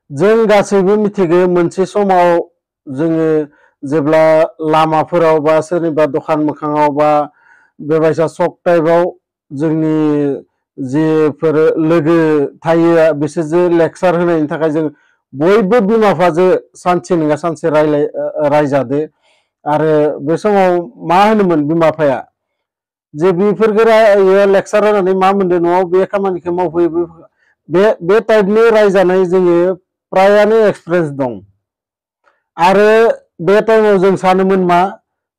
जों गासैबो मिथिगौ मोनसे समाव जोङो जेब्ला लामाफोराव बा सोरनिबा दखान मोखाङाव बा बेबायसा सक टाइपआव जोंनि जिफोर लोगो थायो बिसोरजों लेक्सार होनायनि थाखाय जों बयबो बिमा बिफाजों सानसे नङा सानसे रायजादो आरो बे समाव मा होनोमोन बिमा बिफाया जे बेफोरखौ लेक्सार होनानै मा मोनदों न'आव बे खामानिखौ मावफैयो बे टाइपनि रायजानाय जोङो प्रायानो एक्सपिरियेन्स दं आरो बे टाइमाव जों सानोमोन मा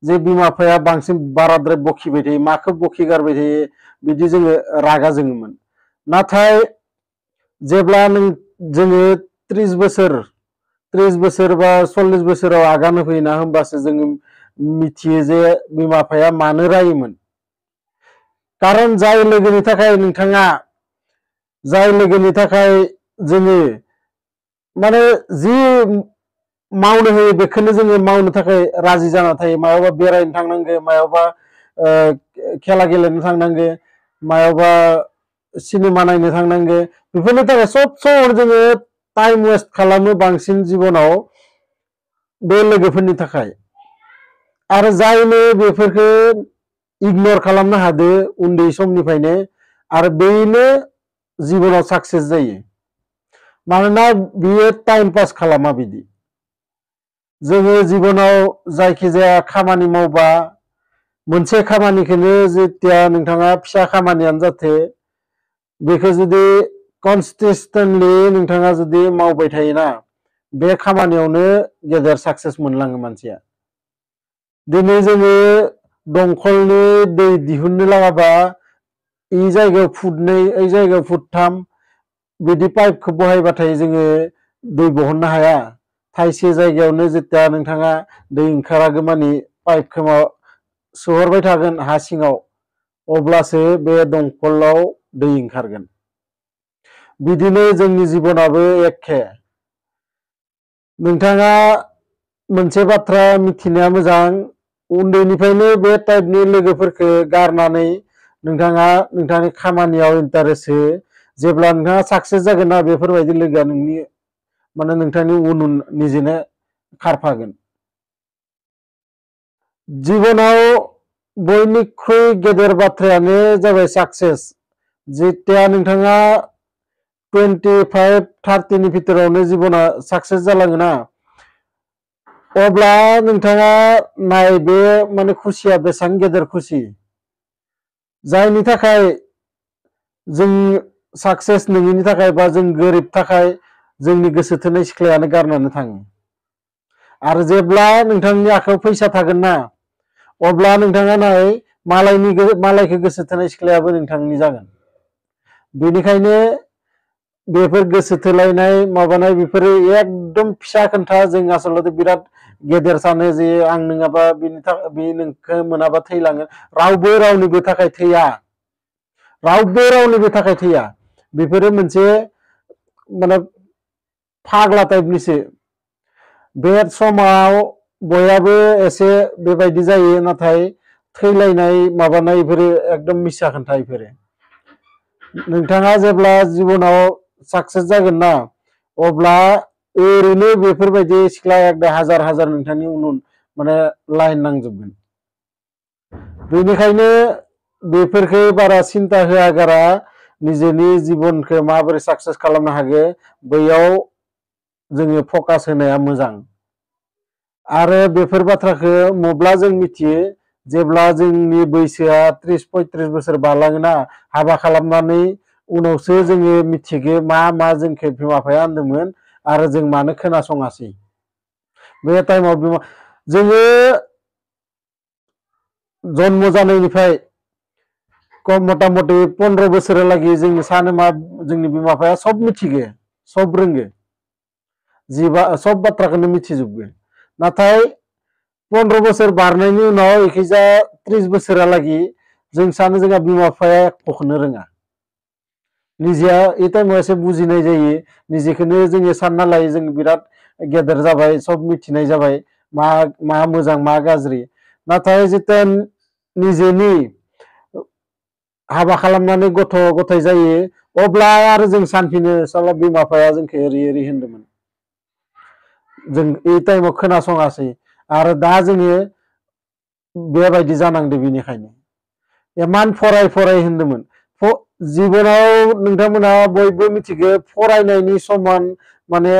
जे बिमा बिफाया बांसिन बाराद्राय बखिबाय थायो माखौ बखिगारबाय थायो बिदि जोङो रागा जोङोमोन नाथाय जेब्ला जोङो 30 बोसोर बा 40 बोसोराव आगान होफैना होमबासो जोङो मिथियो जे बिमा बिफाया मानो रायोमोन कारन जाय लोगोनि थाखाय नोंथाङा जाय लोगोनि थाखाय जोङो माने जि मावनो होयो बेखौनो जोङो मावनो थाखाय राजि जाना थायो मायावबा बेरायनो थांनांगो मायावबा खेला गेलेनो थांनांगो मायावबा सिनेमा नायनो थांनांगो बेफोरनि थाखाय सब समाव जोङो टाइम वेस्ट खालामो बांसिन जिबनाव बे लोगोफोरनि थाखाय आरो जायनो बेफोरखौ इगनर खालामनो हादो उन्दै समनिफ्रायनो आरो बेनो जिबनाव साक्सेस जायो मानोना बियो टाइम पास खालामा बिदि जोङो जिबनाव जायखिजाया खामानि मावबा मोनसे खामानिखौनो जेथिया नोंथाङा फिसा खामानियानो जाथो बेखौ जुदि कनसिस्टेन्टलि नोंथाङा जुदि मावबाय थायोना बे खामानियावनो गेदेर साक्सेस मोनलाङो मानसिया दिनै जोङो दंखलनि दै दिहुननो लागाबा इ जायगायाव फुटनै ओइ जायगायाव फुटथाम बिदि पाइपखौ बहायबाथाय जोङो दै बहननो हाया थाइसे जायगायावनो जेथिया नोंथाङा दै ओंखारागौ मानि पाइपखौ सोहरबाय थागोन हा सिङाव अब्लासो बे दंखलाव दै ओंखारगोन बिदिनो जोंनि जिबनाबो एखे नोंथाङा मोनसे बाथ्रा मिथिनाया मोजां उन्दैनिफ्रायनो बे टाइपनि लोगोफोरखौ गारनानै नोंथाङा नोंथांनि खामानियाव इन्टारेस्ट हो जेब्ला नोंथाङा साक्सेस जागोन ना बेफोरबायदि लोगोआ नोंनि माने नोंथांनि उन निजेनो खारफागोन जिबनाव बयनिख्रुइ गेदेर बाथ्रायानो जाबाय साक्सेस जेथिया नोंथाङा 25-30 नि भितरावनो जिबना साक्सेस जालाङोना अब्ला नोंथाङा नाय बे माने खुसिया बेसेबां गेदेर खुसि जायनि थाखाय जों साक्सेस नङिनि थाखाय बा जों गोरिब थाखाय जोंनि गोसो थोनाय सिख्लायानो गारनानै थाङो आरो जेब्ला नोंथांनि आखायाव फैसा थागोन ना अब्ला नोंथाङा नाय मालायखौ गोसो थोनाय सिख्लायाबो नोंथांनि जागोन बेनिखायनो बेफोर गोसो थोलायनाय माबानाय बेफोरो एकदम फिसा खोन्था जों आसलथे बिराद गेदेर सानो जे आं नङाबा बेनि थाखाय बे नोंखौ मोनाबा थैलाङो रावबो रावनिबो थाखाय थैया रावबो रावनिबो थाखाय थैया बेफोरो मोनसे माने फाग्ला टाइपनिसो बे समाव बयहाबो एसे बेबायदि जायो नाथाय थैलायनाय माबानायफोरो एकदम मिसा खोन्था इफोरो नोंथाङा जेब्ला जिबनाव साक्सेस जागोन ना अब्ला ओरैनो बेफोरबायदि सिख्ला एकदम हाजार हाजार नोंथांनि उन माने लाइन नांजोबगोन बेनिखायनो बेफोरखौ बारा सिन्था होआगारा निजेनि जिबनखौ माबोरै साक्सेस खालामनो हागोन बैयाव जोङो फकास होनाया मोजां आरो बेफोर बाथ्राखौ मब्ला जों मिथियो जेब्ला जोंनि बैसोआ 30-35 बोसोर बारलाङोना हाबा खालामनानै उनावसो जोङो मिथिगो मा जोंखौ बिमा बिफाया होनदोंमोन आरो जों मानो खोनासङासै बे टाइमाव जोङो जन्म जानायनिफ्राय मथा मथि 15 बोसोरहालागै जों सानो मा जोंनि बिमा बिफाया सब मिथिगो सब रोंगो सब बाथ्राखौनो मिथिजोबगो नाथाय 15 बोसोर बारनायनि उनाव एखैजा 30 बोसोरहालागै जों सानो जोंहा बिमा बिफाया एख'खौनो रोङा निजेया ए टाइमाव एसे बुजिनाय जायो निजेखौनो जोङो सानना लायो जों बिराद गेदेर जाबाय सब मिथिनाय जाबाय मा मोजां मा गाज्रि नाथाय जेथिया निजेनि हाबा खालामनानै गथ' गथाय जायो अब्ला आरो जों सानफिनो साला बिमा बिफाया जोंखौ ओरै होनदोंमोन जों ए टाइमाव खोनासङासै आरो दा जोङो बेबायदि जानांदों बेनिखायनो इमान फराय होनदोंमोन जिबनाव नोंथांमोना बयबो मिथिगौ फरायनायनि समान माने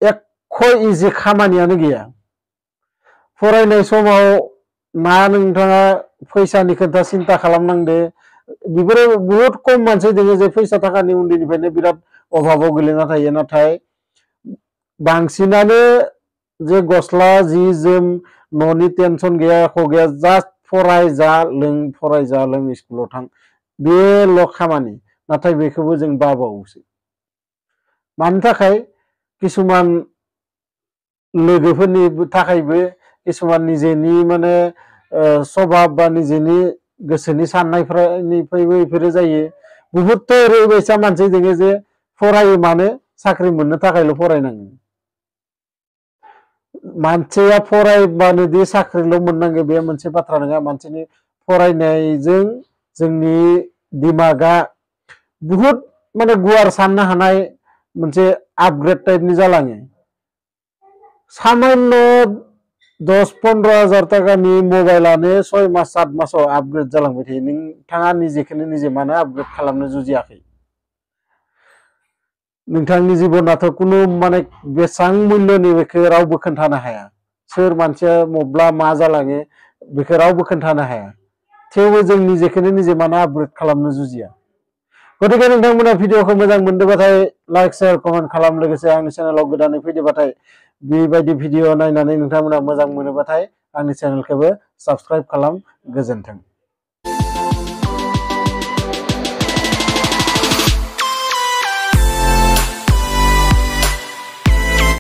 एख' इजि खामानियानो गैया फरायनाय समाव ना नोंथाङा फैसानि खोथा सिन्ता खालामनांदो बेफोरो बहुत खम मानसि दङ जे फैसा थाखानि उन्दैनिफ्रायनो बिराद अभाबाव गोलैना थायो नाथाय बांसिनानो जे गस्ला जि जोम न'नि टेनसन गैया एख' गैया जास्ट फराय जा लों स्कुलाव थां बेल' खामानि नाथाय बेखौबो जों बावबावोसो मानि थाखाय किसुमान लोगोफोरनि थाखायबो किसुमान निजेनि माने स्वभाब बा निजेनि गोसोनि साननायनिफ्रायबो बेफोरो जायो बहुदथ' ओरैबायसा मानसि दङ जे फरायो मानो साख्रि मोननो थाखायल' फरायनाङो मानसिया फरायबानो दि साख्रिल' मोननांगौ बे मोनसे बाथ्रा नङा मानसिनि फरायनायजों जोंनि दिमागा बहुत माने गुवार साननो हानाय मोनसे आपग्रेड टाइपनि जालाङो सामान्य 10-15 हाजार टाकानि मबाइलानो 6 मास 7 मासाव आपग्रेड जालांबाय थायो नोंथाङा निजेखौनो निजे मानो आपग्रेड खालामनो जुजियाखै नोंथांनि जिबनाथ' कुनु माने बेसेबां मूल्यनि बेखौ रावबो खोन्थानो हाया सोर मानसिया मब्ला मा जालाङो बेखौ रावबो खोन्थानो हाया थेवबो जों निजेखौनो निजे मानो आपग्रेड खालामनो जुजिया गतिके नोंथांमोना भिडिअखौ मोजां मोनदोंबाथाय लाइक शेयार कमेन्ट खालाम लोगोसे आंनि चेनेलाव गोदानै फैदोंबाथाय बेबायदि भिडिअ नायनानै नोंथांमोना मोजां मोनोबाथाय आंनि चेनेलखौबो साबस्क्राइब खालाम गोजोन्थों।